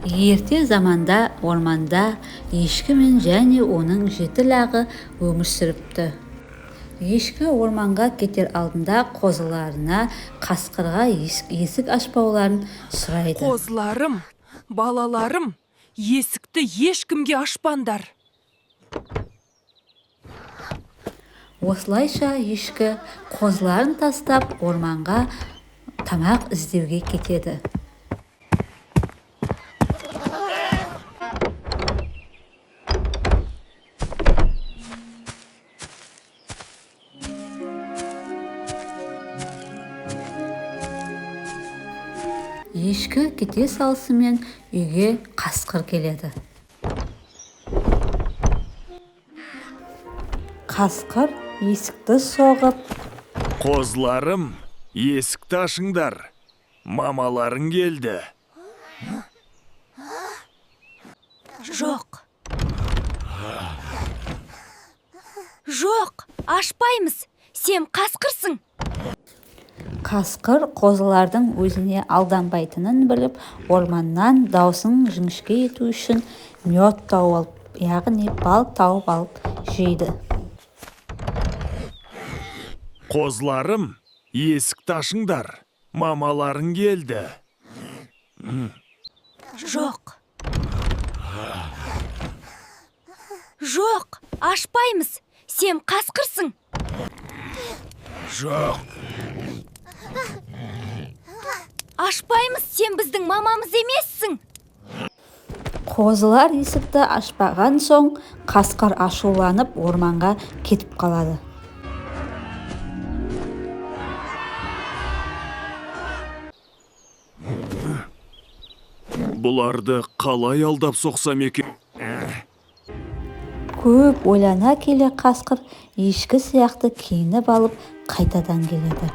Ерте заманда орманда ешкі мен және оның 7 лағы өмір сүріпті. Ешкі орманға кетер алдында қозыларына қасқырға есік ашпауларын сұрайды. Қозыларым, балаларым, есікті ешкімге ашпаңдар. Осылайша ешкі қозыларын тастап орманға тамақ іздеуге кетеді. Ешкі кете салысымен үйге қасқыр келеді. Қасқыр есікті соғып: Қозыларым, есікті ашыңдар. Мамаларың келді. Жоқ. Жоқ, ашпаймыз. Сен қасқырсың. Қасқыр қозылардың өзіне алданбайтынын біліп, орманнан даусын жіңішке ету үшін мед тауып алып, яғни бал тауып алып жейді. Қозыларым, есікті ашыңдар. Мамаларың келді. Жоқ. Жоқ, ашпаймыз. Сен қасқырсың. Жоқ. Ашпаймыз, сен біздің мамамыз емессің. Қозылар есікті ашпаған соң, қасқыр ашуланып орманға кетіп қалады. Бұларды қалай алдап соқсам екен? Көп ойлана келе қасқыр ешкі сияқты киініп алып қайтадан келеді.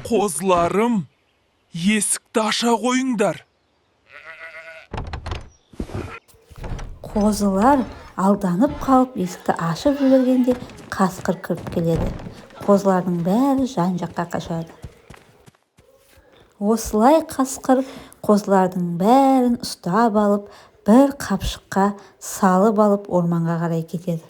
Қозыларым, есікті аша қойыңдар. Қозылар алданып қалып есікті ашып жібергенде қасқыр кіріп келеді. Қозылардың бәрі жан-жаққа қашады. Осылай қасқыр қозылардың бәрін ұстап алып, бір қапшыққа салып алып орманға қарай кетеді.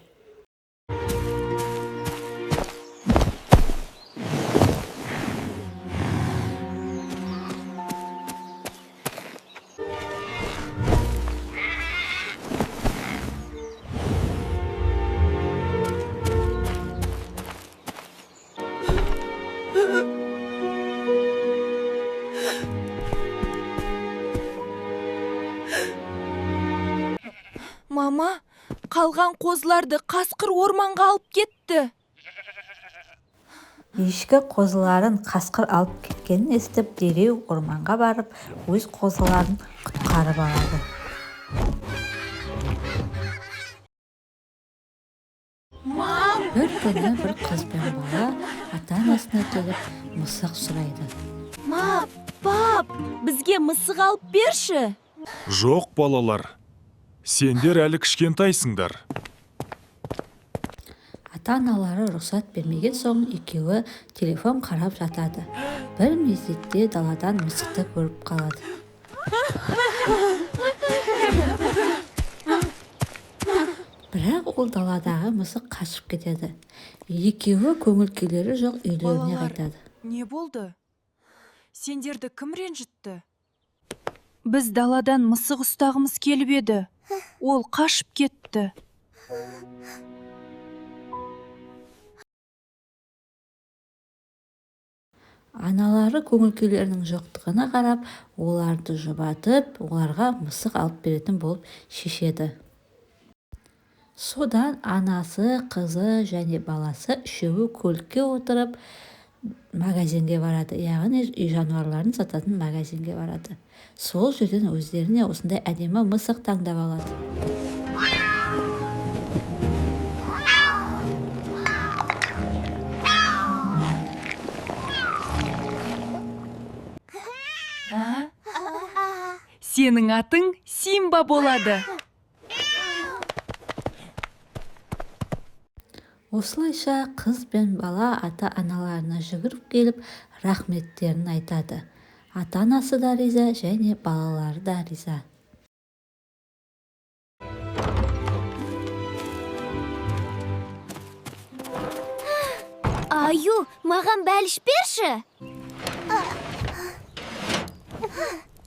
Мама, қалған қозыларды қасқыр орманға алып кетті. Ешкі қозыларын қасқыр алып кеткенін естіп, дереу орманға барып, өз қозыларын құтқарып алады. Бір күні бір қыз бен бала ата-анасына келіп мысық сұрайды. Пап, бізге мысық алып берші. Жоқ, балалар. Сендер әлі кішкентайсыңдар. Ата-аналары рұқсат бермеген соң екеуі телефон қарап жатады. Бір мезетте даладан мысықты көріп қалады. Бірақ ол даладағы мысық қашып кетеді. Екеуі көңіл-күйлері жоқ үйлеріне қайтады. Не болды? Сендерді кім ренжітті? Біз даладан мысық ұстағымыз келіп еді. Ол қашып кетті. Аналары көңіл-күйлерінің жоқтығына қарап, оларды жұбатып, оларға мысық алып беретін болып шешеді. Содан анасы, қызы және баласы үшеуі көлікке отырып магазинге барады, яғни үй жануарларын сататын магазинге барады. Сол жерден өздеріне осындай әдемі мысық таңдап алады. Сенің атың Симба болады. Осылайша қыз бен бала ата-аналарына жүгіріп келіп рахметтерін айтады. Ата-анасы да риза және балалары да риза. Аю, маған бәліш берші.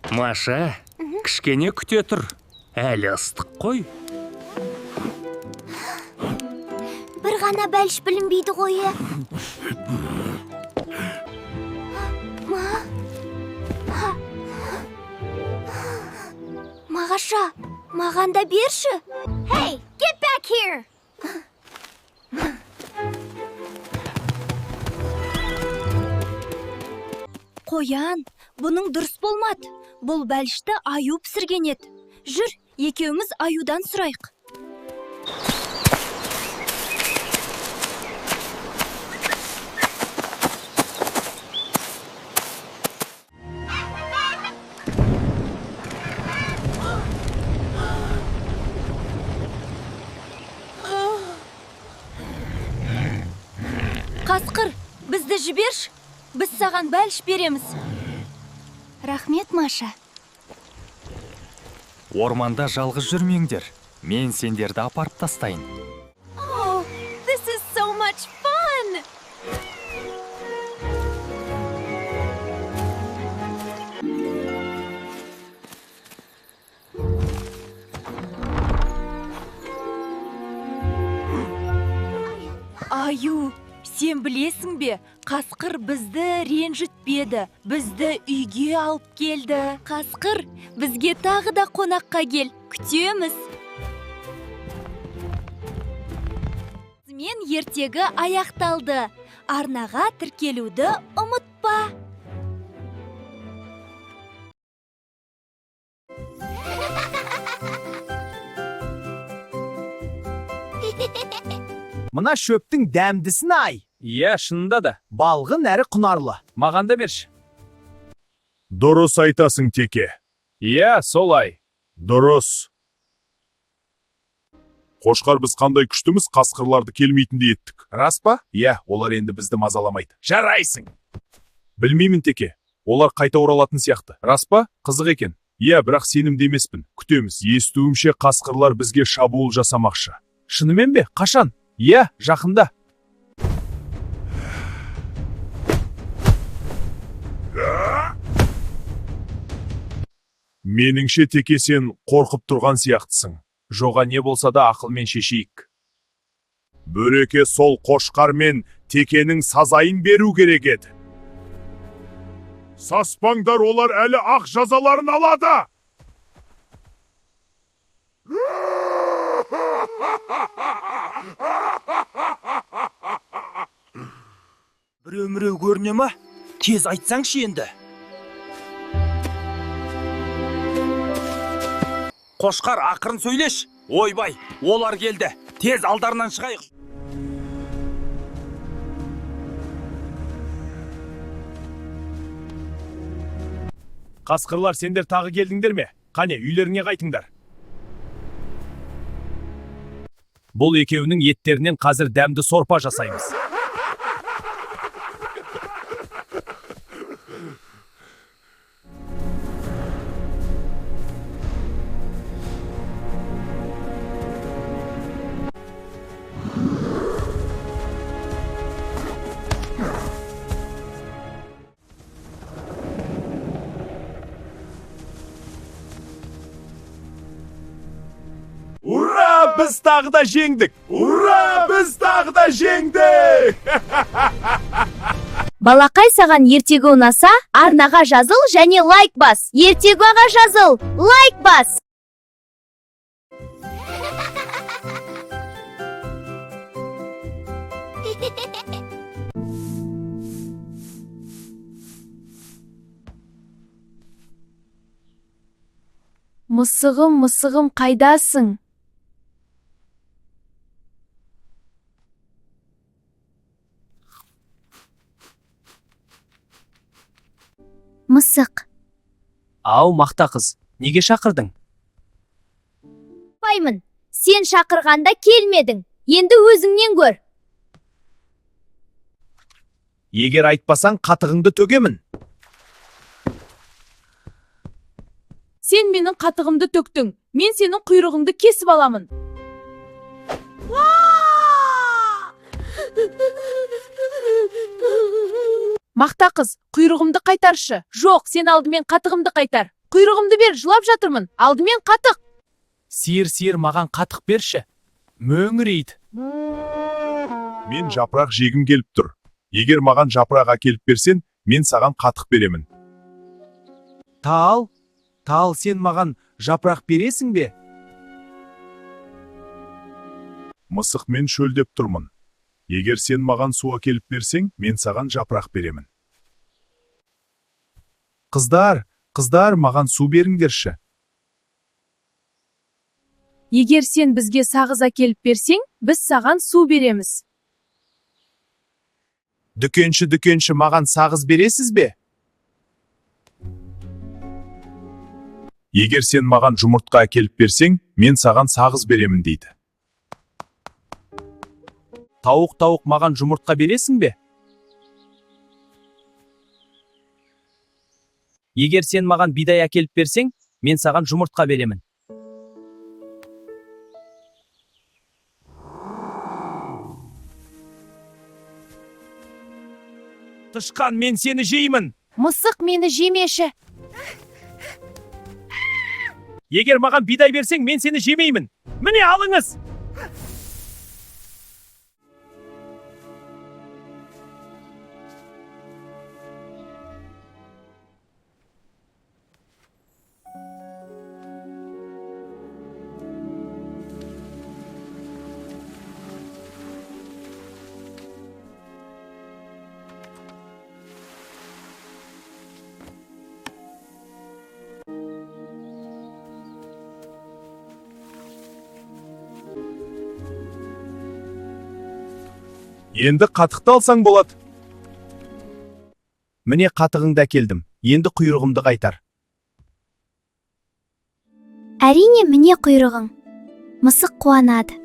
Маша, кішкене күте тұр. Әлі ыстық қой. Бір ғана бәліш білінбейді қойы. Мағаша, маған да берші. Hey, get back here. Қоян, бұның дұрыс болмады. Бұл бәлішті аю пісірген еді. Жүр, екеуміз аюдан сұрайық. Қасқыр, бізді жіберші. Біз саған бәліш береміз. Рахмет, Маша. Орманда жалғыз жүрмеңдер. Мен сендерді апарып тастайын. Oh, this is so much fun! Аю, сен білесің бе, қасқыр бізді ренжітпеді, бізді үйге алып келді. Қасқыр, бізге тағы да қонаққа кел, күтеміз. Мен ертегі аяқталды. Арнаға тіркелуді ұмытпа. Мына шөптің дәмдісін ай. Иә, шынында да. Балғын әрі құнарлы. Маған да берші. Дұрыс айтасың, Теке. Иә, солай. Дұрыс. Қошқар, біз қандай күштіміз, қасқырларды келмейтіндей еттік. Рас па? Иә, олар енді бізді мазаламайды. Жарайсың. Білмеймін, Теке. Олар қайта оралатын сияқты. Рас па? Қызық екен. Иә, бірақ сенімді емеспін. Күтеміз. Естуімше қасқырлар бізге шабуыл жасамақшы. Шынымен бе? Қашан? Иә, жақында. Меніңше, Теке, сен қорқып тұрған сияқтысың. Жоға не болса да ақылмен шешейік. Бөреке сол қошқар мен Текенің сазайын беру керек еді. Саспаңдар, олар әлі ақ жазаларын алады. Біреу көріне ма? Тез айтсаңшы енді. Қошқар, ақырын сөйлеш. Ойбай, олар келді. Тез алдарынан шығайық. Қасқырлар, сендер тағы келдіңдер ме? Қане, үйлеріңе қайтыңдар. Бұл екеуінің еттерінен қазір дәмді сорпа жасаймыз. Ура! Біз тағы да жеңдік! Ура! Біз тағы да жеңдік! Балақай, саған ертегі ұнаса, арнаға жазыл және лайк бас. Ертегіға жазыл, лайк бас. Мысығым, мысығым, қайдасың? Мысық. Ау, мақта қыз, неге шақырдың? Баймын, сен шақырғанда келмедің. Енді өзіңнен көр. Егер айтпасаң қатығыңды төгемін. Сен менің қатығымды төктің. Мен сенің құйрығыңды кесіп аламын. Мақта қыз, құйрығымды қайтаршы. Жоқ, сен алдымен қатығымды қайтар. Құйрығымды бер, жылап жатырмын. Алдымен қатық. Сиыр, маған қатық берші. Мөңірейді. Мен жапырақ жегім келіп тұр. Егер маған жапырақ әкеліп берсен, мен саған қатық беремін. Тал, сен маған жапырақ бересің бе? Мысық, мен шөлдеп тұрмын. Егер сен маған су әкеліп берсең, мен саған жапырақ беремін. Қыздар, маған су беріңдерші. Егер сен бізге сағыз әкеліп берсең, біз саған су береміз. Дүкенші, маған сағыз бересіз бе? Егер сен маған жұмыртқа әкеліп берсең, мен саған сағыз беремін дейді. Тауық, маған жұмыртқа бересің бе? Егер сен маған бидай әкеліп берсең, мен саған жұмыртқа беремін. Тышқан, мен сені жеймін. Мысық, мені жемеші. Егер маған бидай берсең, мен сені жемеймін. Міне алыңыз. Енді қатықты алсаң болады. Міне қатығыңды әкелдім. Енді құйрығымды қайтар. Әрине, міне құйрығың. Мысық қуанады.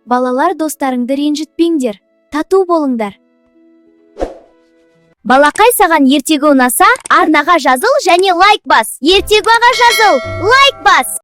Балалар, достарыңды ренжітпеңдер. Тату болыңдар. Балақай, саған ертегі ұнаса, арнаға жазыл және лайк бас. Ертегі аға жазыл, лайк бас.